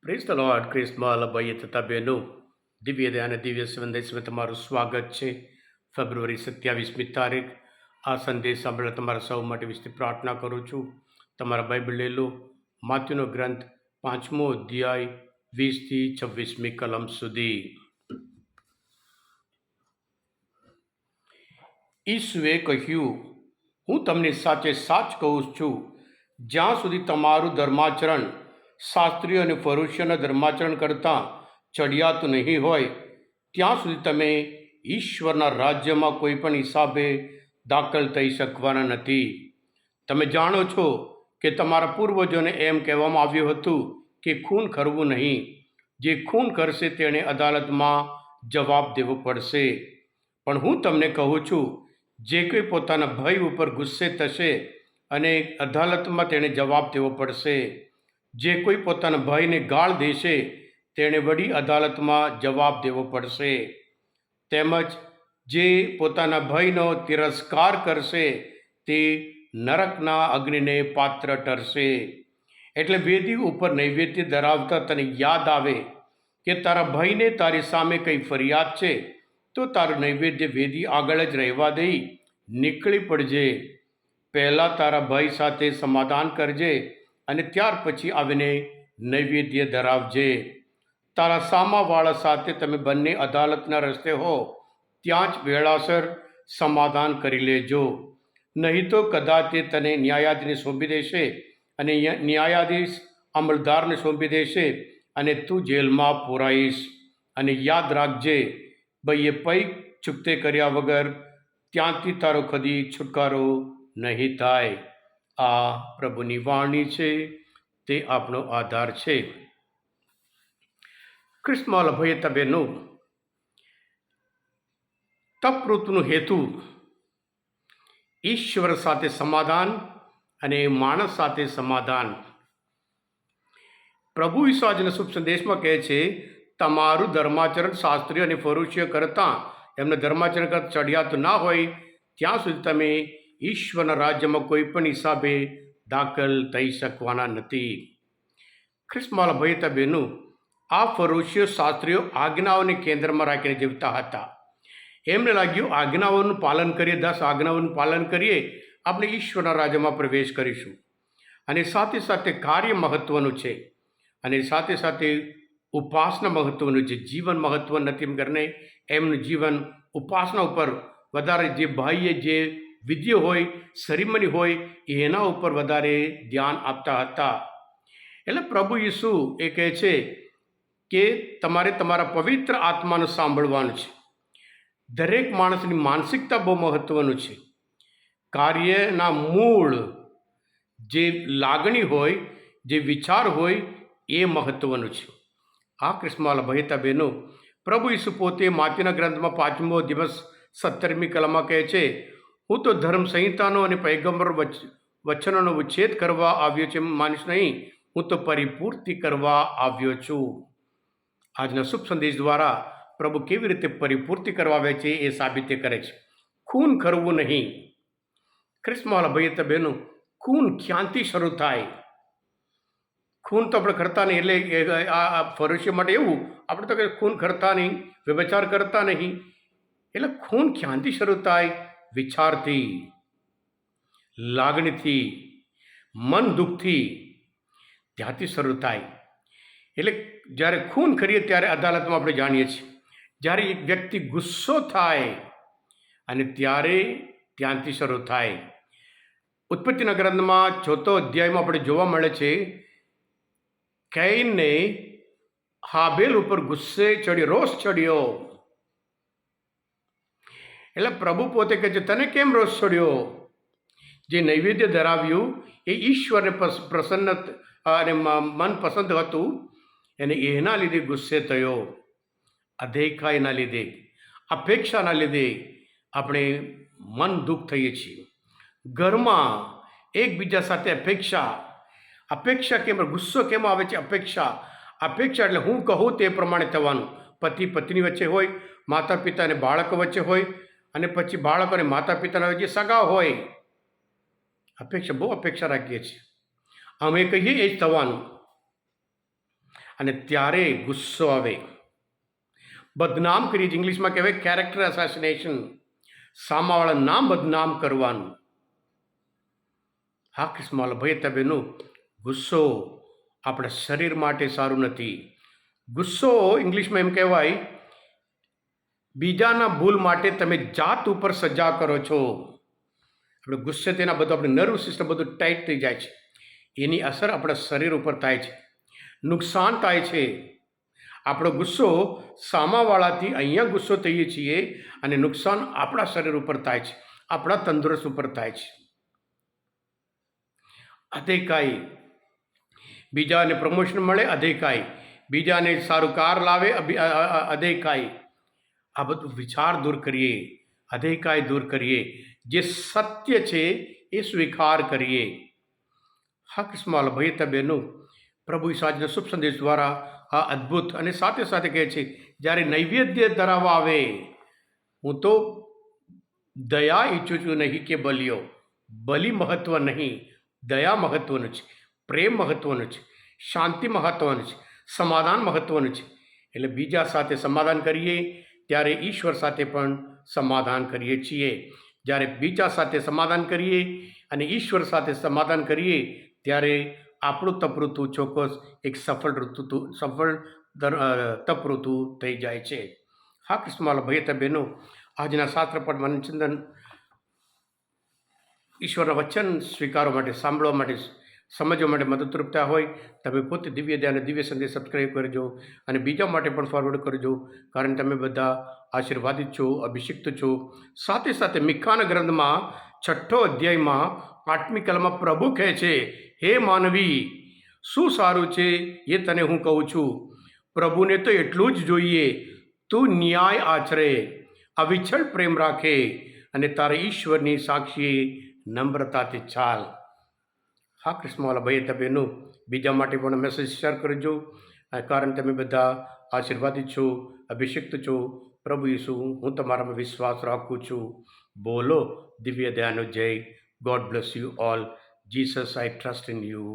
Praise the lord. Christmas ભાઈએ તથા બહેનો, દિવ્ય દયા અને દિવ્ય સંદેશમાં તમારું સ્વાગત છે. ફેબ્રુઆરી 27મી તારીખ. આ સંદેશ સાંભળવા તમારા સૌ માટે વિશેષ પ્રાર્થના કરું છું. તમારા બાઇબલ લઈ લો. માથ્યુનો ગ્રંથ 5મો અધ્યાય 20થી 26મી કલમ સુધી. ઈસુએ કહ્યું, હું તમને સાચે સાચ કહું છું, જ્યાં સુધી તમારું ધર્માચરણ શાસ્ત્રીઓ અને ફરોશીઓના ધર્માચરણ કરતાં ચડિયાતું નહીં હોય, ત્યાં સુધી તમે ઈશ્વરના રાજ્યમાં કોઈ પણ હિસાબે દાખલ થઈ શકવાના નથી. તમે જાણો છો કે તમારા પૂર્વજોને એમ કહેવામાં આવ્યું હતું કે ખૂન કરવું નહીં. જે ખૂન કરશે તેણે અદાલતમાં જવાબ દેવો પડશે. પણ હું તમને કહું છું, જે કોઈ પોતાના ભાઈ ઉપર ગુસ્સે થશે અને અદાલતમાં તેણે જવાબ દેવો પડશે. જે કોઈ પોતાના ભાઈને ગાળ દેશે તેણે વડી અદાલતમાં જવાબ દેવો પડશે. તેમજ જે પોતાના ભાઈનો તિરસ્કાર કરશે તે નરકના અગ્નિને પાત્ર ઠરશે. એટલે વેદી ઉપર નૈવેદ્ય ધરાવતા તને યાદ આવે કે તારા ભાઈને તારી સામે કંઈ ફરિયાદ છે તો તારું નૈવેદ્ય વેદી આગળ જ રહેવા દઈ નીકળી પડજે. પહેલાં તારા ભાઈ સાથે સમાધાન કરજે અને ત્યાર પછી આવીને નૈવેદ્ય ધરાવજે. તારા સામાવાળા સાથે તમે બંને અદાલતના રસ્તે હો ત્યાં જ વેળાસર સમાધાન કરી લેજો. નહીં તો કદાચ તે તને ન્યાયાધીશને સોંપી દેશે અને ન્યાયાધીશ અમલદારને સોંપી દેશે અને તું જેલમાં પુરાઈશ. અને યાદ રાખજે, ભાઈએ પૈક ચૂકતે કર્યા વગર ત્યાંથી તારો કદી છુટકારો નહીં થાય. આ પ્રભુની વાણી છે, તે આપણો આધાર છે. ક્રિસ્મસ ભાઈ તબેનો, તપૃતનું હેતુ ઈશ્વર સાથે સમાધાન અને માણસ સાથે સમાધાન. પ્રભુ ઈસુ આજના શુભ સંદેશમાં કહે છે, તમારું ધર્માચરણ શાસ્ત્રીઓ અને ફરોશીઓ કરતાં એમને ધર્માચરણ કરતાં ચડિયાતું ના હોય ત્યાં સુધી તમે ઈશ્વરના રાજ્યમાં કોઈ પણ હિસાબે દાખલ થઈ શકવાના નથી. ખ્રિસ્મસ ભાઈ તબેનું, આ ફરોશીઓ શાસ્ત્રીઓ આજ્ઞાઓને કેન્દ્રમાં રાખીને જીવતા હતા. એમને લાગ્યું આજ્ઞાઓનું પાલન કરીએ, 10 આજ્ઞાઓનું પાલન કરીએ, આપણે ઈશ્વરના રાજ્યમાં પ્રવેશ કરીશું. અને સાથે સાથે કાર્ય મહત્ત્વનું છે અને સાથે સાથે ઉપાસના મહત્ત્વનું છે. જીવન મહત્ત્વ નથી એમ કરીને એમનું જીવન ઉપાસના ઉપર વધારે, જે બાહ્ય જે વિધિ હોય, સેરેમની હોય એના ઉપર વધારે ધ્યાન આપતા હતા. એટલે પ્રભુ ઈસુ એ કહે છે કે તમારે તમારા પવિત્ર આત્માનું સાંભળવાનું છે. દરેક માણસની માનસિકતા બહુ મહત્ત્વનું છે. કાર્યના મૂળ જે લાગણી હોય, જે વિચાર હોય એ મહત્ત્વનું છે. આ ક્રિસ્મસ ભાઈતા બહેનો, પ્રભુ ઈસુ પોતે માથ્યુના ગ્રંથમાં 5મો દિવસ 17મી કલમમાં કહે છે, હું તો ધર્મ સંહિતાનો અને પૈગંબર વચનોનો ઉચ્છેદ કરવા આવ્યો છે માનીશ નહીં, હું તો પરિપૂર્તિ કરવા આવ્યો છું. આજના શુભ સંદેશ દ્વારા પ્રભુ કેવી રીતે પરિપૂર્તિ કરવા આવે છે એ સાબિત કરે છે. ખૂન કરવું નહીં. ક્રિસ્મસ ભાઈ બહેનો, ખૂન ક્યાંથી શરૂ થાય? ખૂન તો આપણે કરતા નહીં. એટલે આ ફરોશીઓ માટે એવું, આપણે તો ખૂન કરતા નહીં, વ્યભિચાર કરતા નહીં. એટલે ખૂન ક્યાંથી શરૂ થાય? વિચારથી, લાગણીથી, મન દુઃખથી, ત્યાંથી શરૂ થાય. એટલે જ્યારે ખૂન કરીએ ત્યારે અદાલતમાં આપણે જાણીએ છીએ, જ્યારે એક વ્યક્તિ ગુસ્સો થાય અને ત્યારે ત્યાંથી શરૂ થાય. ઉત્પત્તિના ગ્રંથમાં 4થો અધ્યાયમાં આપણે જોવા મળે છે, કૈનને હાબેલ ઉપર ગુસ્સે ચડ્યો, રોષ ચડ્યો. એટલે પ્રભુ પોતે કહે છે, તને કેમ રોષ ચડ્યો? જે નૈવેદ્ય ધરાવ્યું એ ઈશ્વરને પ્રસન્ન અને મનપસંદ હતું અને એના લીધે ગુસ્સે થયો. અદેખાઈના લીધે, અપેક્ષાના લીધે આપણે મન દુઃખ થઈએ છીએ. ઘરમાં એકબીજા સાથે અપેક્ષા કેમ, ગુસ્સો કેમ આવે છે? અપેક્ષા એટલે હું કહું તે પ્રમાણે થવાનું. પતિ પત્ની વચ્ચે હોય, માતા પિતા અને બાળકો વચ્ચે હોય, અને પછી બાળકો અને માતા પિતાના વચ્ચે સગા હોય. બહુ અપેક્ષા રાખીએ છીએ. અમે કહીએ એ જ થવાનું. અને ત્યારે ગુસ્સો આવે. બદનામ કરીએ છીએ, ઇંગ્લિશમાં કહેવાય કેરેક્ટર એસેસિનેશન, સામાવાળા નામ બદનામ કરવાનું. હા કિસ્માલ ભાઈ તબેનું, ગુસ્સો આપણા શરીર માટે સારું નથી. ગુસ્સો ઇંગ્લિશમાં એમ કહેવાય, બીજાના ભૂલ માટે તમે જાત ઉપર સજા કરો છો. આપણે ગુસ્સે તેના બધું આપણે નર્વ સિસ્ટમ બધું ટાઈટ થઈ જાય છે. એની અસર આપણા શરીર ઉપર થાય છે, નુકસાન થાય છે. આપણો ગુસ્સો સામાવાળાથી અહીંયા ગુસ્સો થઈએ છીએ અને નુકસાન આપણા શરીર ઉપર થાય છે, આપણા તંદુરસ્ત ઉપર થાય છે. અધેકાઈ, બીજાને પ્રમોશન મળે અધેકાઈ, બીજાને સારું કાર લાવે અધેકાઈ. આ બધું વિચાર દૂર કરીએ, અધેકાઈ દૂર કરીએ, જે સત્ય છે એ સ્વીકાર કરીએ. હા કિસ્માલ ભાઈ તબેનું, પ્રભુ ઈસાજના શુભ સંદેશ દ્વારા આ અદ્ભુત અને સાથે સાથે કહે છે, જ્યારે નૈવેદ્ય ધરાવવા આવે, હું તો દયા ઈચ્છું છું, નહીં કે બલિયો. બલિ મહત્વ નહીં, દયા મહત્વનું છે, પ્રેમ મહત્વનું છે, શાંતિ મહત્વનું છે, સમાધાન મહત્વનું છે. એટલે બીજા સાથે સમાધાન કરીએ ત્યારે ઈશ્વર સાથે પણ સમાધાન કરીએ છીએ. જ્યારે બીજા સાથે સમાધાન કરીએ અને ઈશ્વર સાથે સમાધાન કરીએ ત્યારે આપણું તપઋતુ ચોક્કસ એક સફળ તપઋતુ થઈ જાય છે. હા કિસ્માલ ભાઈ તબેનો, આજના શાસ્ત્રપઠ મનચિંતન ઈશ્વરના વચન સ્વીકારવા માટે, સાંભળવા માટે, સમજવા માટે મદદરૂપ થયા હોય, તમે પોતે દિવ્ય ધ્યાન અને દિવ્ય સંદેશ સબસ્ક્રાઈબ કરજો અને બીજા માટે પણ ફોરવર્ડ કરજો, કારણ તમે બધા આશીર્વાદિત છો, અભિષિક્ત છો. સાથે સાથે મિકાના ગ્રંથમાં 6 અધ્યાયમાં 8મી કલમમાં પ્રભુ કહે છે, હે માનવી, શું સારું છે એ તને હું કહું છું. પ્રભુને તો એટલું જ જોઈએ, તું ન્યાય આચરે, અવિચળ પ્રેમ રાખે અને તારા ઈશ્વરની સાક્ષી નમ્રતાથી ચાલ. હા કૃષ્ણવાલા ભાઈ તબેનું, બીજા માટે પણ મેસેજ શેર કરજો, કારણ તમે બધા આશીર્વાદિત છો, અભિષિક્ત છો. પ્રભુ ઈસુ, હું તમારામાં વિશ્વાસ રાખું છું. બોલો દિવ્ય દયાનો જય. God bless you all. Jesus, I trust in you.